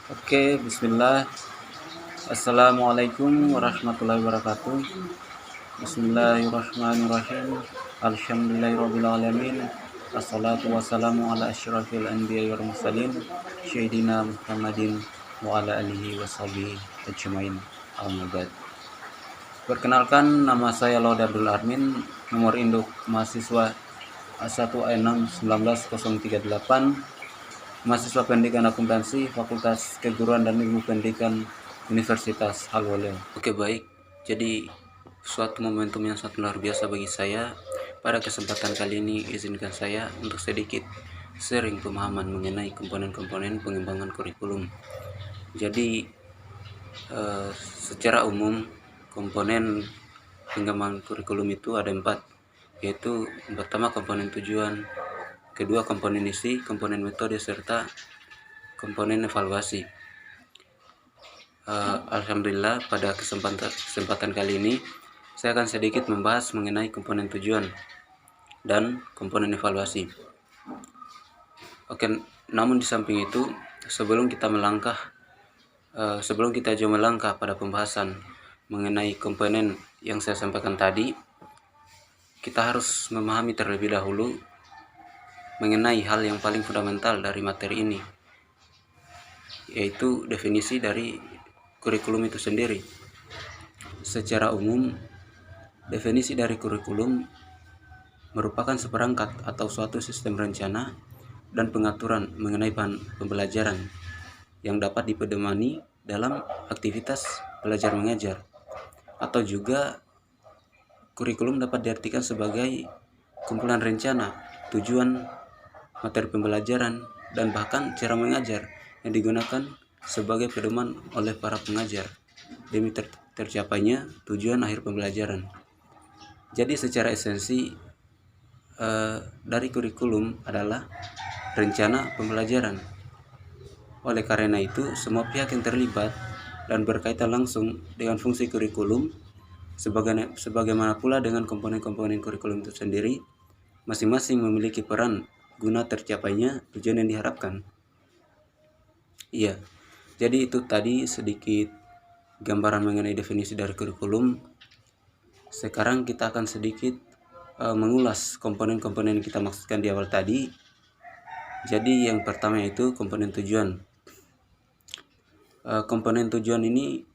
Oke, bismillah. Assalamualaikum warahmatullahi wabarakatuh. Bismillahirrahmanirrahim. Alhamdulillahirrabbilalamin. Assalatu wassalamu ala asyrafil anbiya wal mursalin Sayyidina Muhammadin wa ala alihi wa sahbihi ajmain. Amma ba'd. Perkenalkan, nama saya Laude Abdul Armin, nomor induk mahasiswa A1A6-19038, mahasiswa pendidikan akuntansi Fakultas Keguruan dan Ilmu Pendidikan Universitas Halwaléo. Oke, baik. Jadi suatu momentum yang sangat luar biasa bagi saya. Pada kesempatan kali ini izinkan saya untuk sedikit sharing pemahaman mengenai komponen-komponen pengembangan kurikulum. Jadi secara umum komponen pengembangan kurikulum itu ada 4, yaitu pertama komponen tujuan, kedua komponen isi, komponen metode, serta komponen evaluasi. Alhamdulillah pada kesempatan kali ini saya akan sedikit membahas mengenai komponen tujuan dan komponen evaluasi. Oke, namun di samping itu sebelum kita jauh melangkah pada pembahasan mengenai komponen yang saya sampaikan tadi, kita harus memahami terlebih dahulu mengenai hal yang paling fundamental dari materi ini, yaitu definisi dari kurikulum itu sendiri. Secara umum, definisi dari kurikulum merupakan seperangkat atau suatu sistem rencana dan pengaturan mengenai bahan pembelajaran yang dapat dipedomani dalam aktivitas belajar mengajar. Atau juga kurikulum dapat diartikan sebagai kumpulan rencana, tujuan, materi pembelajaran, dan bahkan cara mengajar yang digunakan sebagai pedoman oleh para pengajar demi tercapainya tujuan akhir pembelajaran. Jadi secara esensi dari kurikulum adalah rencana pembelajaran. Oleh karena itu, semua pihak yang terlibat dan berkaitan langsung dengan fungsi kurikulum, sebagaimana pula dengan komponen-komponen kurikulum itu sendiri, masing-masing memiliki peran guna tercapainya tujuan yang diharapkan. Iya, jadi itu tadi sedikit gambaran mengenai definisi dari kurikulum. Sekarang kita akan sedikit mengulas komponen-komponen yang kita maksudkan di awal tadi. Jadi yang pertama yaitu komponen tujuan. Komponen tujuan ini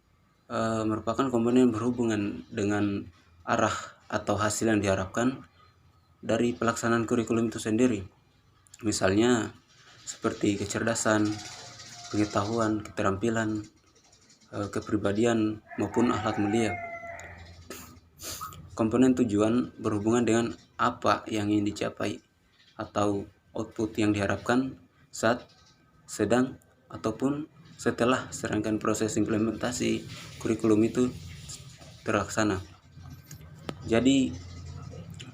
merupakan komponen yang berhubungan dengan arah atau hasil yang diharapkan dari pelaksanaan kurikulum itu sendiri. Misalnya seperti kecerdasan, pengetahuan, keterampilan, kepribadian, maupun akhlak mulia. Komponen tujuan berhubungan dengan apa yang ingin dicapai atau output yang diharapkan saat, sedang, ataupun setelah serangkaian proses implementasi kurikulum itu terlaksana. Jadi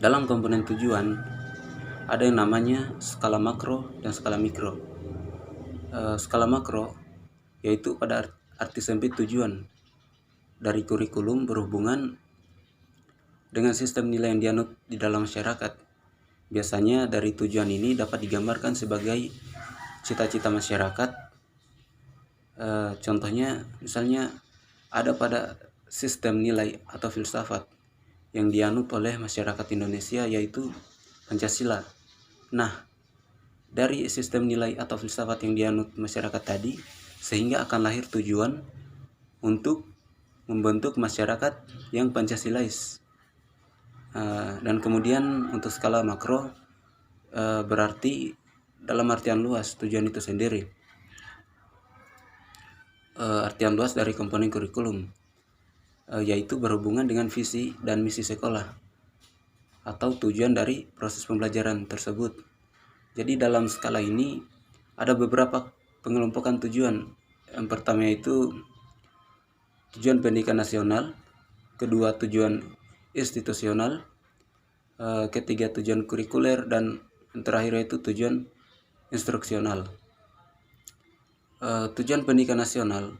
dalam komponen tujuan ada yang namanya skala makro dan skala mikro. Skala makro yaitu pada arti sempit tujuan dari kurikulum berhubungan dengan sistem nilai yang dianut di dalam masyarakat. Biasanya dari tujuan ini dapat digambarkan sebagai cita-cita masyarakat. Contohnya misalnya ada pada sistem nilai atau filsafat yang dianut oleh masyarakat Indonesia, yaitu Pancasila. Nah, dari sistem nilai atau filsafat yang dianut masyarakat tadi, sehingga akan lahir tujuan untuk membentuk masyarakat yang Pancasilais. Dan kemudian untuk skala makro berarti dalam artian luas tujuan itu sendiri. Artian luas dari komponen kurikulum yaitu berhubungan dengan visi dan misi sekolah atau tujuan dari proses pembelajaran tersebut. Jadi dalam skala ini ada beberapa pengelompokan tujuan. Yang pertama yaitu tujuan pendidikan nasional, kedua tujuan institusional, ketiga tujuan kurikuler, dan yang terakhir yaitu tujuan instruksional. Tujuan pendidikan nasional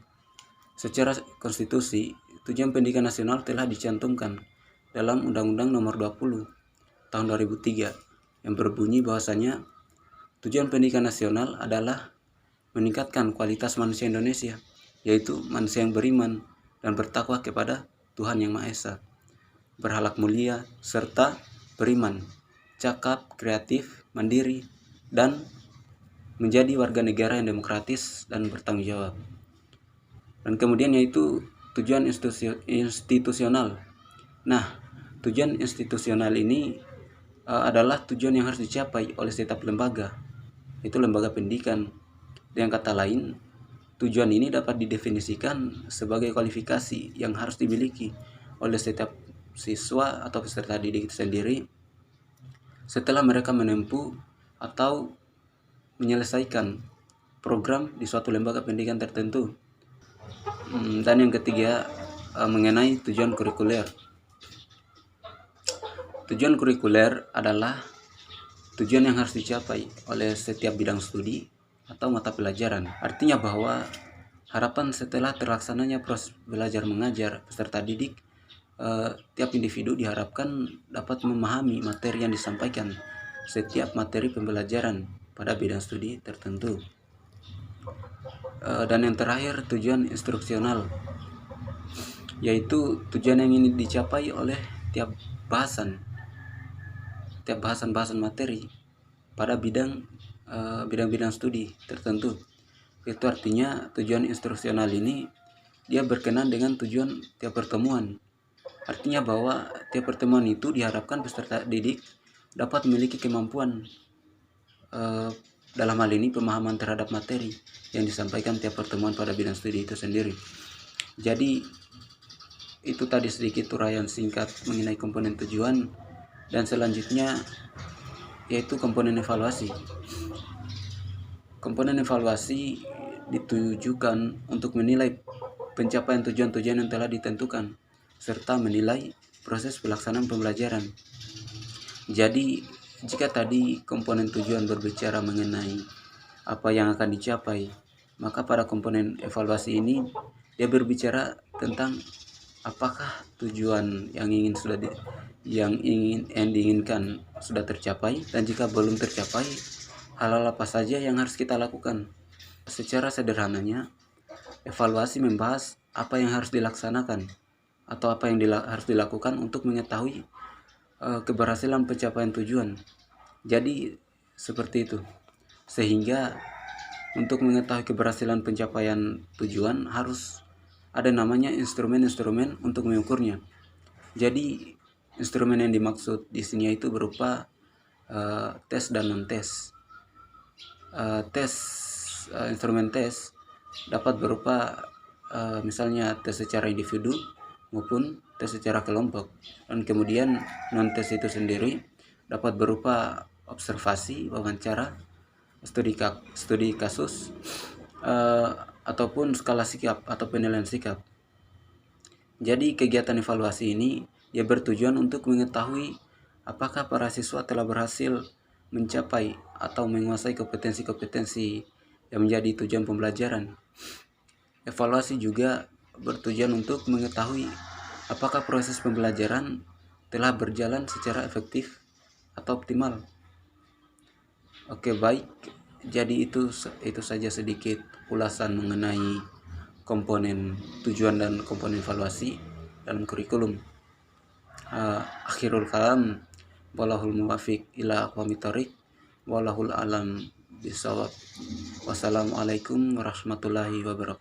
secara konstitusi, tujuan pendidikan nasional telah dicantumkan dalam Undang-Undang Nomor 20 Tahun 2003 yang berbunyi bahwasanya tujuan pendidikan nasional adalah meningkatkan kualitas manusia Indonesia, yaitu manusia yang beriman dan bertakwa kepada Tuhan Yang Maha Esa, berakhlak mulia, serta beriman, cakap, kreatif, mandiri, dan menjadi warga negara yang demokratis dan bertanggung jawab. Dan kemudian yaitu tujuan institusional. Nah, tujuan institusional ini adalah tujuan yang harus dicapai oleh setiap lembaga, itu lembaga pendidikan. Dengan kata lain, tujuan ini dapat didefinisikan sebagai kualifikasi yang harus dimiliki oleh setiap siswa atau peserta didik itu sendiri setelah mereka menempuh atau menyelesaikan program di suatu lembaga pendidikan tertentu. Dan yang ketiga, mengenai tujuan kurikuler. Tujuan kurikuler adalah tujuan yang harus dicapai oleh setiap bidang studi atau mata pelajaran. Artinya bahwa harapan setelah terlaksananya proses belajar mengajar peserta didik, tiap individu diharapkan dapat memahami materi yang disampaikan setiap materi pembelajaran pada bidang studi tertentu. Dan yang terakhir, tujuan instruksional, yaitu tujuan yang ingin dicapai oleh tiap bahasan materi pada bidang studi tertentu. Itu artinya tujuan instruksional ini dia berkenan dengan tujuan tiap pertemuan. Artinya bahwa tiap pertemuan itu diharapkan peserta didik dapat memiliki kemampuan dalam hal ini pemahaman terhadap materi yang disampaikan tiap pertemuan pada bidang studi itu sendiri. Jadi itu tadi sedikit uraian singkat mengenai komponen tujuan. Dan selanjutnya yaitu komponen evaluasi. Komponen evaluasi ditujukan untuk menilai pencapaian tujuan-tujuan yang telah ditentukan serta menilai proses pelaksanaan pembelajaran. Jadi jika tadi komponen tujuan berbicara mengenai apa yang akan dicapai, maka pada komponen evaluasi ini dia berbicara tentang apakah tujuan yang diinginkan sudah tercapai, dan jika belum tercapai, hal-hal apa saja yang harus kita lakukan. Secara sederhananya, evaluasi membahas apa yang harus dilaksanakan atau apa yang harus dilakukan untuk mengetahui keberhasilan pencapaian tujuan. Jadi seperti itu. Sehingga untuk mengetahui keberhasilan pencapaian tujuan harus ada namanya instrumen-instrumen untuk mengukurnya. Jadi instrumen yang dimaksud di sini itu berupa tes dan non-tes. Instrumen tes dapat berupa misalnya tes secara individu maupun tes secara kelompok. Dan kemudian non-tes itu sendiri dapat berupa observasi, wawancara, studi kasus, ataupun skala sikap atau penilaian sikap. Jadi kegiatan evaluasi ini dia bertujuan untuk mengetahui apakah para siswa telah berhasil mencapai atau menguasai kompetensi-kompetensi yang menjadi tujuan pembelajaran. Evaluasi juga bertujuan untuk mengetahui apakah proses pembelajaran telah berjalan secara efektif atau optimal. Oke, baik. Jadi itu saja sedikit ulasan mengenai komponen tujuan dan komponen evaluasi dalam kurikulum. Akhirul kalam, wallahul muwaffiq ila aqwamit thoriq, wallahul alam bisawab. Wassalamualaikum warahmatullahi wabarakatuh.